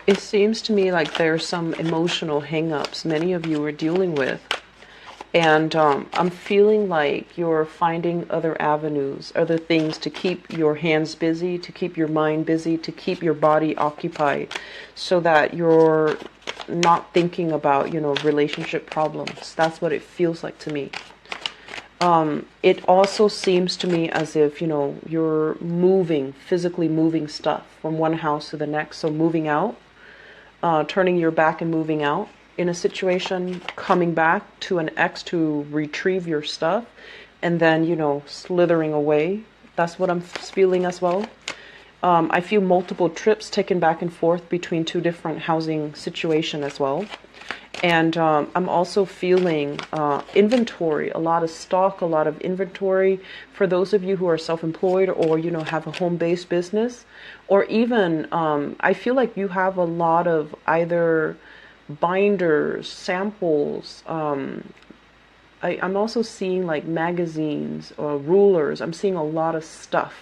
It seems to me like there's some emotional hang-ups many of you are dealing with. And I'm feeling like you're finding other avenues, other things to keep your hands busy, to keep your mind busy, to keep your body occupied, so that you're not thinking about, relationship problems. That's what it feels like to me. It also seems to me as if, you're moving, physically moving stuff from one house to the next. So moving out, turning your back and moving out in a situation, coming back to an ex to retrieve your stuff, and then, slithering away. That's what I'm feeling as well. I feel multiple trips taken back and forth between two different housing situations as well. And I'm also feeling inventory, a lot of stock, a lot of inventory for those of you who are self-employed or, have a home-based business. Or even, I feel like you have a lot of either binders, samples. I'm also seeing like magazines or rulers. I'm seeing a lot of stuff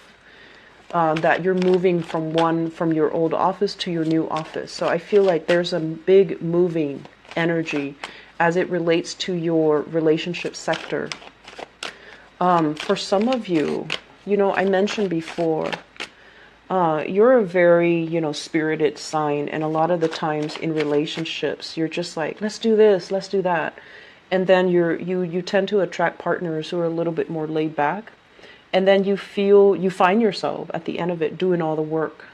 that you're moving from your old office to your new office. So I feel like there's a big moving energy as it relates to your relationship sector. For some of you, I mentioned before, you're a very, spirited sign. And a lot of the times in relationships, you're just like, let's do this, let's do that. And then you tend to attract partners who are a little bit more laid back. And then you find yourself at the end of it doing all the work.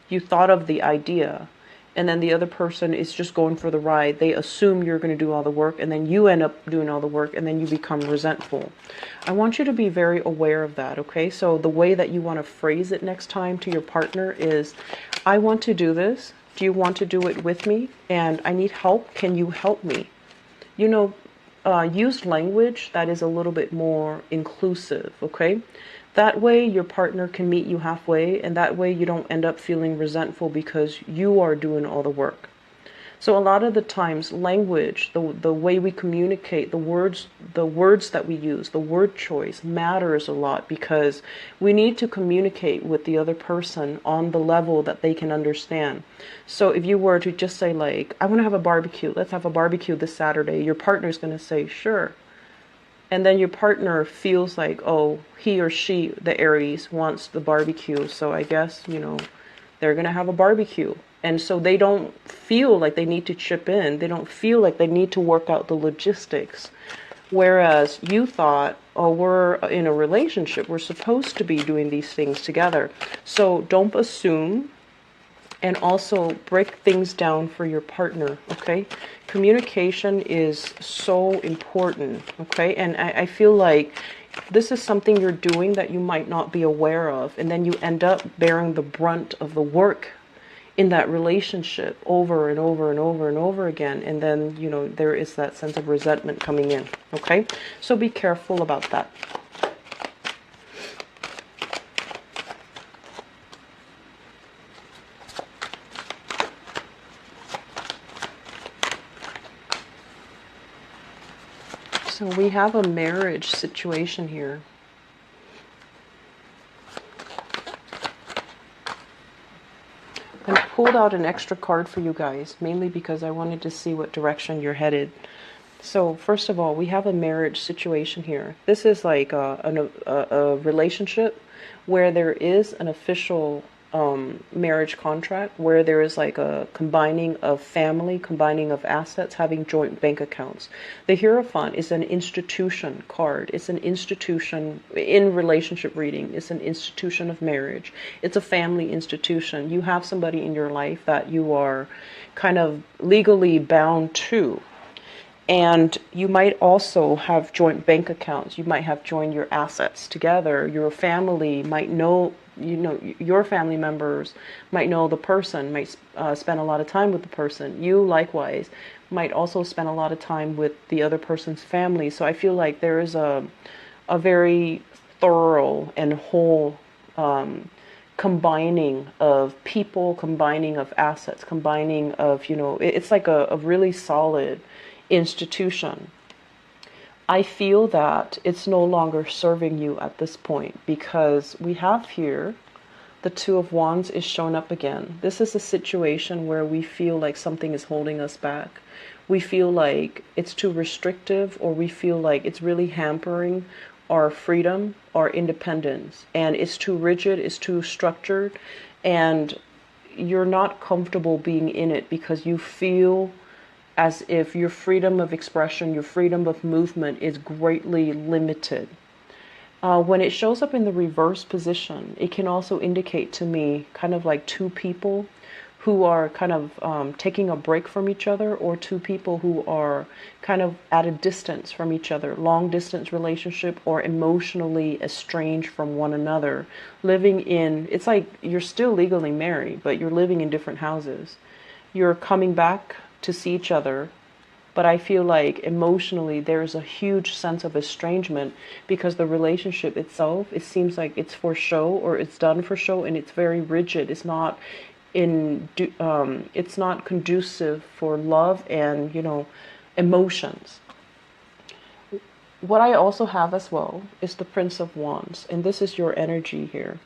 You thought of the idea, and then the other person is just going for the ride. They assume you're going to do all the work, and then you end up doing all the work, and then you become resentful. I want you to be very aware of that, okay? So the way that you want to phrase it next time to your partner is, I want to do this. Do you want to do it with me? And I need help. Can you help me? Use language that is a little bit more inclusive, okay? That way your partner can meet you halfway, and that way you don't end up feeling resentful because you are doing all the work. So a lot of the times language, the way we communicate, the words that we use, the word choice matters a lot, because we need to communicate with the other person on the level that they can understand. So if you were to just say like, I want to have a barbecue, let's have a barbecue this Saturday, your partner's going to say, sure. And then your partner feels like, oh, he or she, the Aries, wants the barbecue. So I guess, they're going to have a barbecue. And so they don't feel like they need to chip in. They don't feel like they need to work out the logistics. Whereas you thought, oh, we're in a relationship. We're supposed to be doing these things together. So don't assume. And also break things down for your partner, okay? Communication is so important, okay? And I feel like this is something you're doing that you might not be aware of, and then you end up bearing the brunt of the work in that relationship over and over and over and over again. And then, there is that sense of resentment coming in, okay? So be careful about that. So we have a marriage situation here. I pulled out an extra card for you guys, mainly because I wanted to see what direction you're headed. So first of all, we have a marriage situation here. This is like a relationship where there is an official marriage contract, where there is like a combining of family, combining of assets, having joint bank accounts. The Hierophant is an institution card. It's an institution in relationship reading. It's an institution of marriage. It's a family institution. You have somebody in your life that you are kind of legally bound to. And you might also have joint bank accounts. You might have joined your assets together. Your family might know, your family members might know the person, might spend a lot of time with the person. You likewise might also spend a lot of time with the other person's family. So I feel like there is a very thorough and whole combining of people, combining of assets, combining of, it's like a really solid institution. I feel that it's no longer serving you at this point, because we have here The Two of Wands is showing up again. This is a situation where we feel like something is holding us back. We feel like it's too restrictive, or we feel like it's really hampering our freedom, our independence, and it's too rigid, it's too structured, and you're not comfortable being in it because you feel as if your freedom of expression, your freedom of movement is greatly limited. When it shows up in the reverse position, it can also indicate to me kind of like two people who are kind of taking a break from each other, or two people who are kind of at a distance from each other, long distance relationship, or emotionally estranged from one another, living in, it's like you're still legally married, but you're living in different houses. You're coming back to see each other, but I feel like emotionally there's a huge sense of estrangement because the relationship itself, it seems like it's for show, or it's done for show, and it's very rigid. It's not it's not conducive for love and, emotions. What I also have as well is the Prince of Wands, and this is your energy here.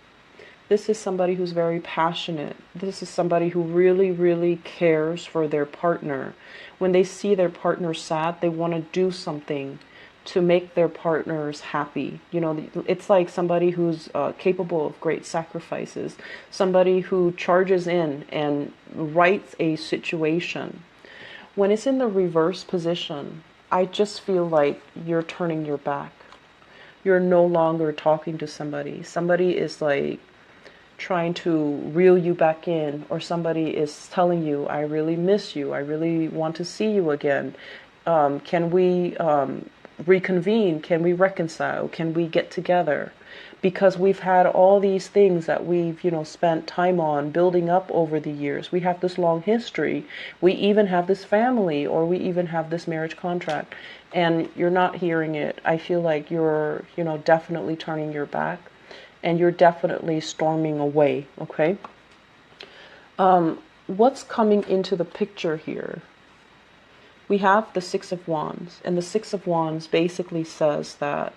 This is somebody who's very passionate. This is somebody who really, really cares for their partner. When they see their partner sad, they want to do something to make their partners happy. It's like somebody who's capable of great sacrifices. Somebody who charges in and rights a situation. When it's in the reverse position, I just feel like you're turning your back. You're no longer talking to somebody. Somebody is like trying to reel you back in, or somebody is telling you, I really miss you, I really want to see you again, can we reconvene, can we reconcile, can we get together, because we've had all these things that we've spent time on building up over the years. We have this long history, we even have this family, or we even have this marriage contract, and you're not hearing it. I feel like you're definitely turning your back, and you're definitely storming away, okay? What's coming into the picture here? We have the Six of Wands, and the Six of Wands basically says that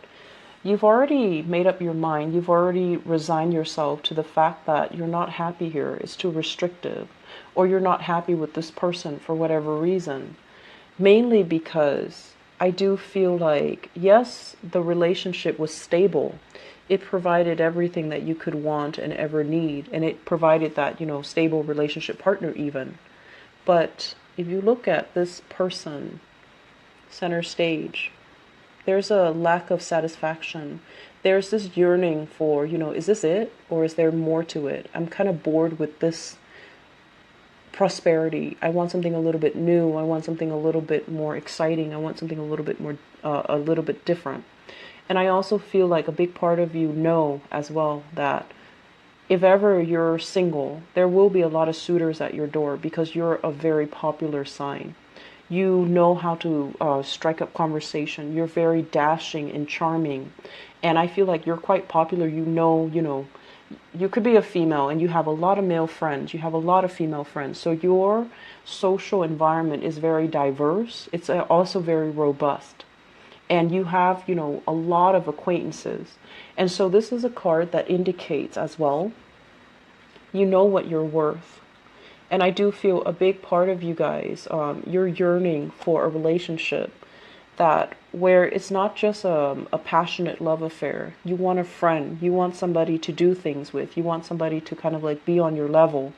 you've already made up your mind, you've already resigned yourself to the fact that you're not happy here, it's too restrictive, or you're not happy with this person for whatever reason. Mainly because I do feel like, yes, the relationship was stable. It provided everything that you could want and ever need. And it provided that, stable relationship partner even. But if you look at this person, center stage, there's a lack of satisfaction. There's this yearning for, is this it? Or is there more to it? I'm kind of bored with this prosperity. I want something a little bit new. I want something a little bit more exciting. I want something a little bit more, a little bit different. And I also feel like a big part of you know as well that if ever you're single, there will be a lot of suitors at your door because you're a very popular sign. You know how to strike up conversation. You're very dashing and charming. And I feel like you're quite popular. You could be a female and you have a lot of male friends. You have a lot of female friends. So your social environment is very diverse. It's also very robust. And you have, a lot of acquaintances. And so this is a card that indicates as well, you know what you're worth. And I do feel a big part of you guys, you're yearning for a relationship that where it's not just a passionate love affair. You want a friend. You want somebody to do things with. You want somebody to kind of like be on your level.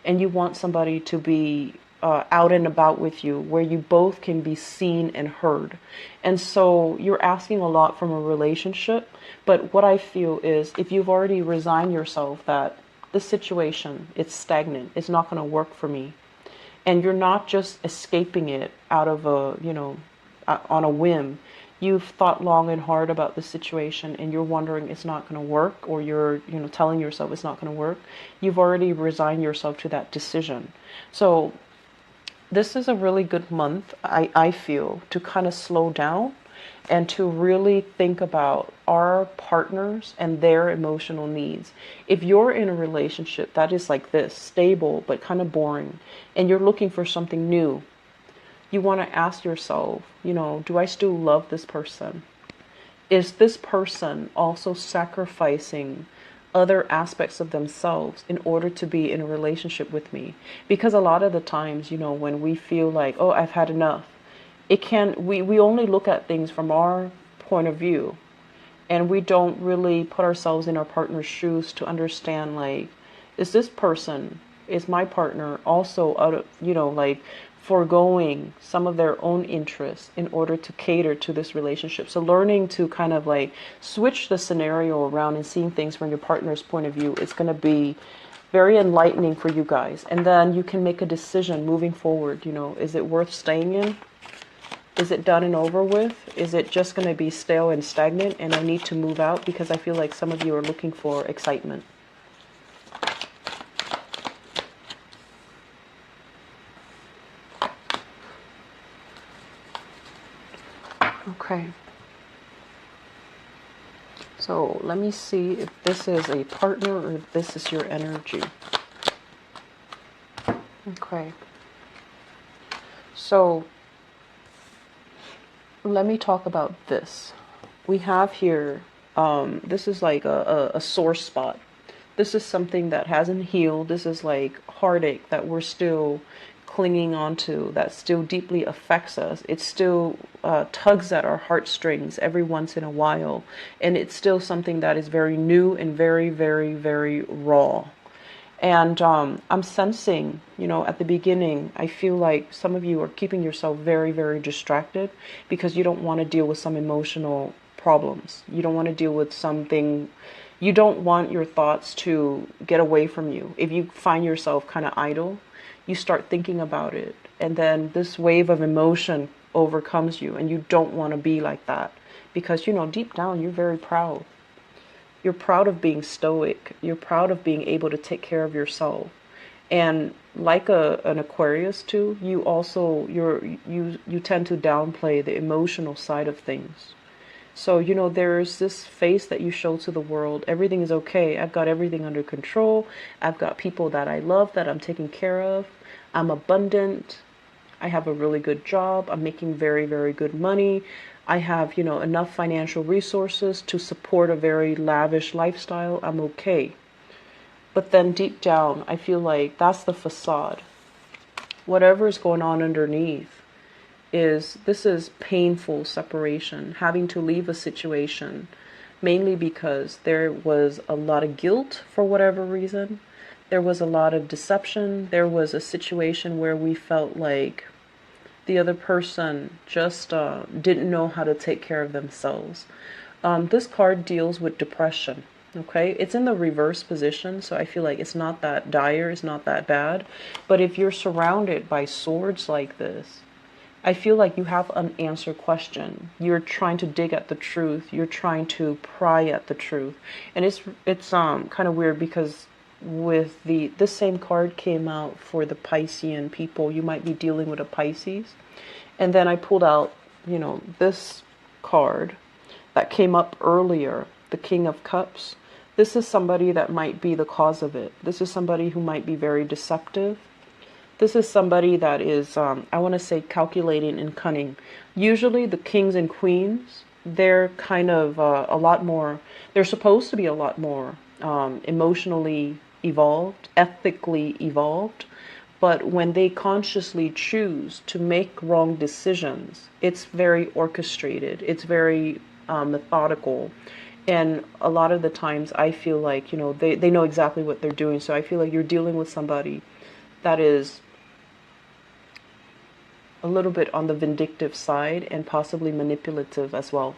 And you want somebody to be out and about with you, where you both can be seen and heard. And so you're asking a lot from a relationship. But what I feel is if you've already resigned yourself that this situation, it's stagnant, it's not going to work for me, and you're not just escaping it out of on a whim. You've thought long and hard about the situation and you're wondering it's not going to work, or you're telling yourself it's not going to work. You've already resigned yourself to that decision. So this is a really good month, I feel, to kind of slow down and to really think about our partners and their emotional needs. If you're in a relationship that is like this, stable but kind of boring, and you're looking for something new, you want to ask yourself, do I still love this person? Is this person also sacrificing other aspects of themselves in order to be in a relationship with me. Because a lot of the times, when we feel like, oh, I've had enough, we only look at things from our point of view, and we don't really put ourselves in our partner's shoes to understand, like, is my partner also out of, like, foregoing some of their own interests in order to cater to this relationship. So learning to kind of like switch the scenario around and seeing things from your partner's point of view is going to be very enlightening for you guys. And then you can make a decision moving forward. Is it worth staying in? Is it done and over with? Is it just going to be stale and stagnant and I need to move out? Because I feel like some of you are looking for excitement. Okay. So let me see if this is a partner or if this is your energy. Okay. So let me talk about this. We have here, this is like a sore spot. This is something that hasn't healed. This is like heartache that we're still clinging onto, that still deeply affects us. It still tugs at our heartstrings every once in a while. And it's still something that is very new and very, very, very raw. And I'm sensing, at the beginning, I feel like some of you are keeping yourself very, very distracted because you don't want to deal with some emotional problems. You don't want to deal with something. You don't want your thoughts to get away from you. If you find yourself kind of idle, you start thinking about it. And then this wave of emotion overcomes you. And you don't want to be like that because, deep down, you're very proud. You're proud of being stoic. You're proud of being able to take care of yourself. And like an Aquarius too, you also, you tend to downplay the emotional side of things. So, there's this face that you show to the world. Everything is okay. I've got everything under control. I've got people that I love that I'm taking care of. I'm abundant. I have a really good job. I'm making very, very good money. I have, enough financial resources to support a very lavish lifestyle. I'm okay. But then deep down, I feel like that's the facade. Whatever is going on underneath this is painful separation, having to leave a situation, mainly because there was a lot of guilt for whatever reason. There was a lot of deception. There was a situation where we felt like the other person just didn't know how to take care of themselves. This card deals with depression. Okay, it's in the reverse position, so I feel like it's not that dire, it's not that bad. But if you're surrounded by swords like this, I feel like you have an unanswered question. You're trying to dig at the truth. You're trying to pry at the truth. And it's kind of weird because with this same card came out for the Piscean people. You might be dealing with a Pisces. And then I pulled out, this card that came up earlier, the King of Cups. This is somebody that might be the cause of it. This is somebody who might be very deceptive. This is somebody that is, I want to say, calculating and cunning. Usually the kings and queens, they're kind of a lot more, they're supposed to be a lot more emotionally evolved, ethically evolved. But when they consciously choose to make wrong decisions, it's very orchestrated. It's very methodical. And a lot of the times I feel like, they know exactly what they're doing. So I feel like you're dealing with somebody that is a little bit on the vindictive side and possibly manipulative as well.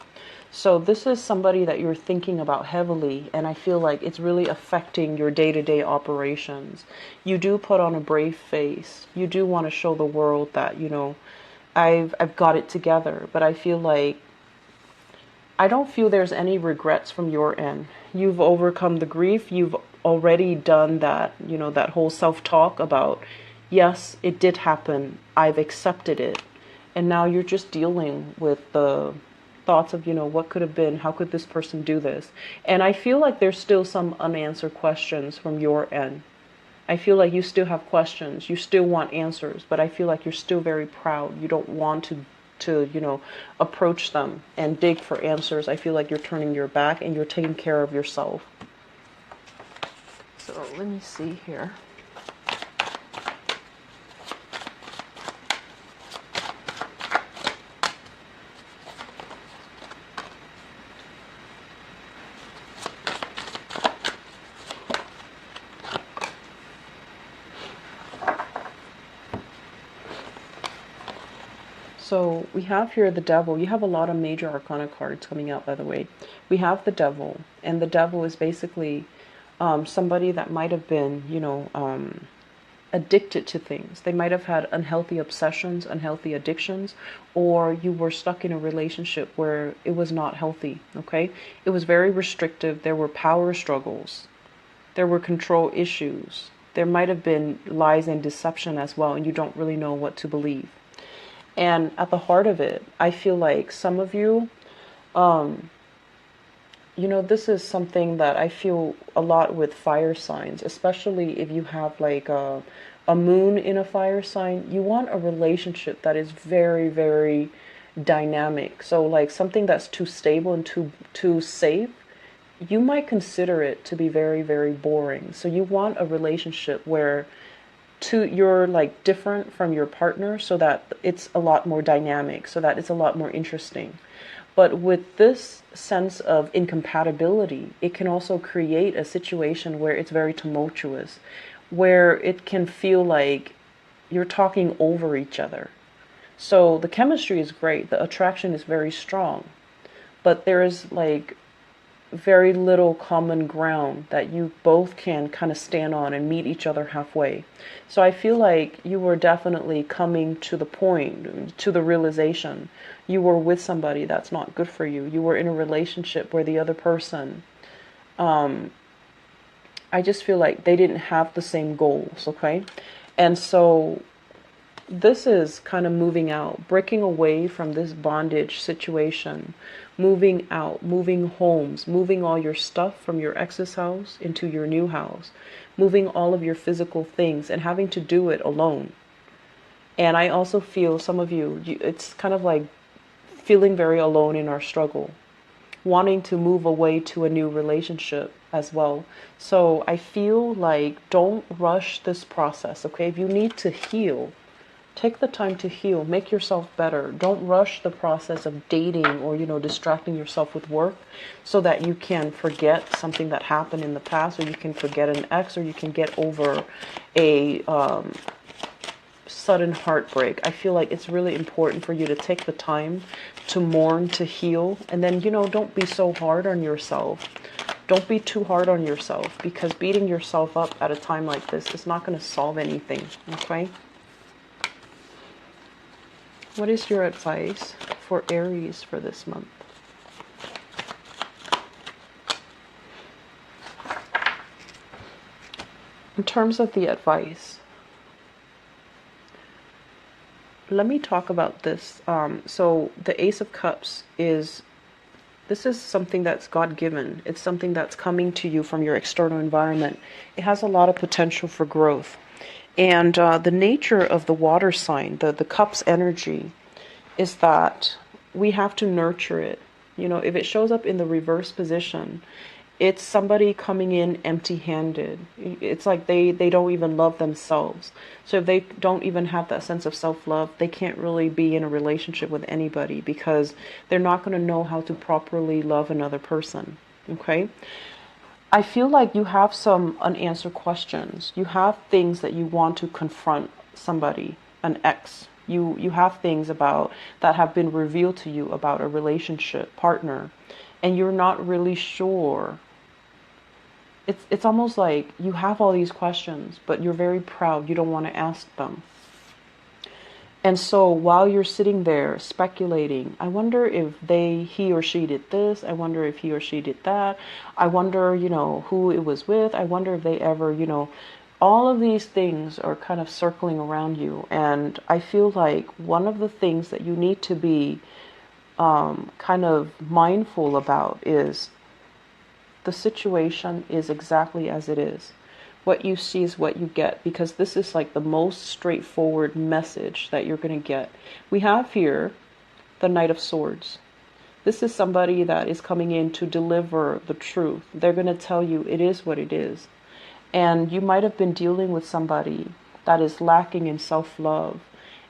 So this is somebody that you're thinking about heavily, and I feel like it's really affecting your day-to-day operations. You do put on a brave face. You do want to show the world that, I've got it together, but I feel like I don't feel there's any regrets from your end. You've overcome the grief. You've already done that, that whole self-talk about, yes, it did happen. I've accepted it. And now you're just dealing with the thoughts of, what could have been, how could this person do this? And I feel like there's still some unanswered questions from your end. I feel like you still have questions. You still want answers, but I feel like you're still very proud. You don't want to approach them and dig for answers. I feel like you're turning your back and you're taking care of yourself. So let me see here. So we have here the devil. You have a lot of major arcana cards coming out, by the way. We have the devil, and the devil is basically somebody that might have been, addicted to things. They might have had unhealthy obsessions, unhealthy addictions, or you were stuck in a relationship where it was not healthy, okay? It was very restrictive. There were power struggles. There were control issues. There might have been lies and deception as well, and you don't really know what to believe. And at the heart of it, I feel like some of you, this is something that I feel a lot with fire signs, especially if you have like a moon in a fire sign. You want a relationship that is very, very dynamic. So like something that's too stable and too safe, you might consider it to be very, very boring. So you want a relationship where you're like different from your partner, so that it's a lot more dynamic, so that it's a lot more interesting. But with this sense of incompatibility, it can also create a situation where it's very tumultuous, where it can feel like you're talking over each other. So the chemistry is great, the attraction is very strong, but there is like very little common ground that you both can kind of stand on and meet each other halfway. So I feel like you were definitely coming to the point, to the realization you were with somebody that's not good for you. You were in a relationship where the other person, I just feel like they didn't have the same goals, okay? And so this is kind of moving out, breaking away from this bondage situation, moving out, moving homes, moving all your stuff from your ex's house into your new house, moving all of your physical things and having to do it alone. And I also feel some of you, it's kind of like feeling very alone in our struggle, wanting to move away to a new relationship as well. So I feel like don't rush this process, okay? If you need to heal, take the time to heal, make yourself better. Don't rush the process of dating or, distracting yourself with work so that you can forget something that happened in the past, or you can forget an ex, or you can get over a sudden heartbreak. I feel like it's really important for you to take the time to mourn, to heal, and then, don't be so hard on yourself. Don't be too hard on yourself, because beating yourself up at a time like this is not going to solve anything, okay? What is your advice for Aries for this month? In terms of the advice, let me talk about this. So the Ace of Cups this is something that's God-given. It's something that's coming to you from your external environment. It has a lot of potential for growth. And the nature of the water sign, the cup's energy, is that we have to nurture it. If it shows up in the reverse position, it's somebody coming in empty-handed. It's like they don't even love themselves. So if they don't even have that sense of self-love, they can't really be in a relationship with anybody, because they're not going to know how to properly love another person. Okay? I feel like you have some unanswered questions. You have things that you want to confront somebody, an ex. You have things that have been revealed to you about a relationship partner, and you're not really sure. It's almost like you have all these questions, but you're very proud. You don't want to ask them. And so while you're sitting there speculating, I wonder if he or she did this. I wonder if he or she did that. I wonder, who it was with. I wonder if they ever, all of these things are kind of circling around you. And I feel like one of the things that you need to be kind of mindful about is the situation is exactly as it is. What you see is what you get, because this is like the most straightforward message that you're going to get. We have here the Knight of Swords. This is somebody that is coming in to deliver the truth. They're going to tell you it is what it is. And you might have been dealing with somebody that is lacking in self-love.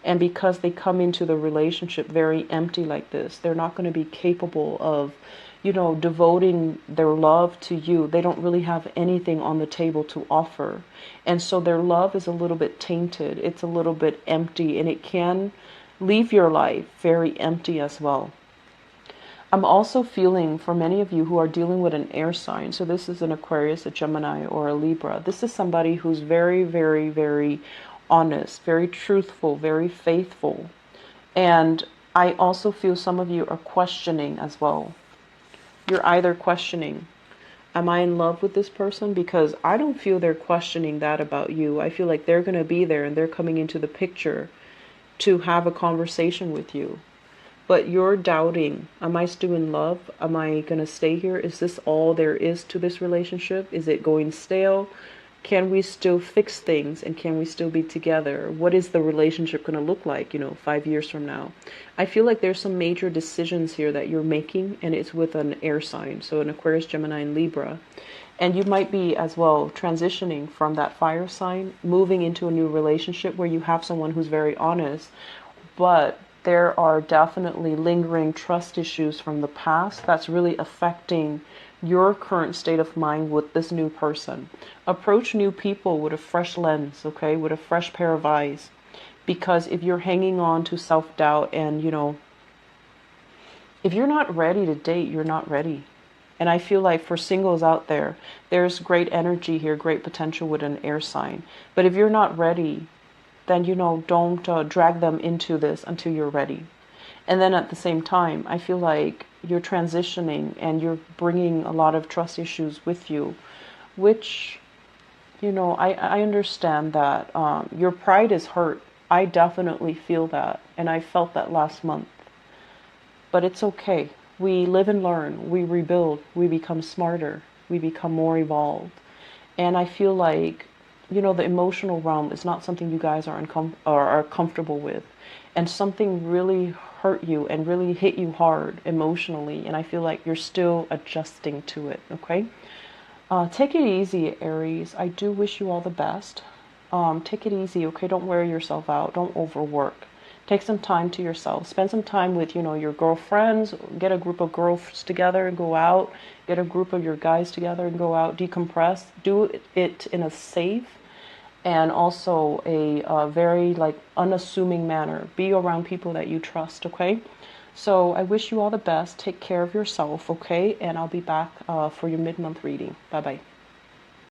And because they come into the relationship very empty like this, they're not going to be capable of, devoting their love to you. They don't really have anything on the table to offer. And so their love is a little bit tainted. It's a little bit empty, and it can leave your life very empty as well. I'm also feeling for many of you who are dealing with an air sign. So this is an Aquarius, a Gemini, or a Libra. This is somebody who's very, very, very honest, very truthful, very faithful. And I also feel some of you are questioning as well. You're either questioning, am I in love with this person? Because I don't feel they're questioning that about you. I feel like they're going to be there and they're coming into the picture to have a conversation with you. But you're doubting, am I still in love? Am I going to stay here? Is this all there is to this relationship? Is it going stale? Can we still fix things, and can we still be together? What is the relationship going to look like, 5 years from now? I feel like there's some major decisions here that you're making, and it's with an air sign. So an Aquarius, Gemini, and Libra. And you might be as well transitioning from that fire sign, moving into a new relationship where you have someone who's very honest, but there are definitely lingering trust issues from the past that's really affecting your current state of mind with this new person. Approach new people with a fresh lens, okay, with a fresh pair of eyes. Because if you're hanging on to self-doubt and, if you're not ready to date, you're not ready. And I feel like for singles out there, there's great energy here, great potential with an air sign. But if you're not ready, then, don't drag them into this until you're ready. And then at the same time, I feel like you're transitioning and you're bringing a lot of trust issues with you, which, I understand that your pride is hurt. I definitely feel that. And I felt that last month. But it's okay. We live and learn. We rebuild. We become smarter. We become more evolved. And I feel like, the emotional realm is not something you guys are comfortable with. And something really hurt you and really hit you hard emotionally. And I feel like you're still adjusting to it, okay? Take it easy, Aries. I do wish you all the best. Take it easy, okay? Don't wear yourself out. Don't overwork. Take some time to yourself. Spend some time with, your girlfriends. Get a group of girls together and go out. Get a group of your guys together and go out. Decompress. Do it in a safe and also a very unassuming manner. Be around people that you trust, okay? So I wish you all the best. Take care of yourself, okay? And I'll be back for your mid-month reading. Bye-bye.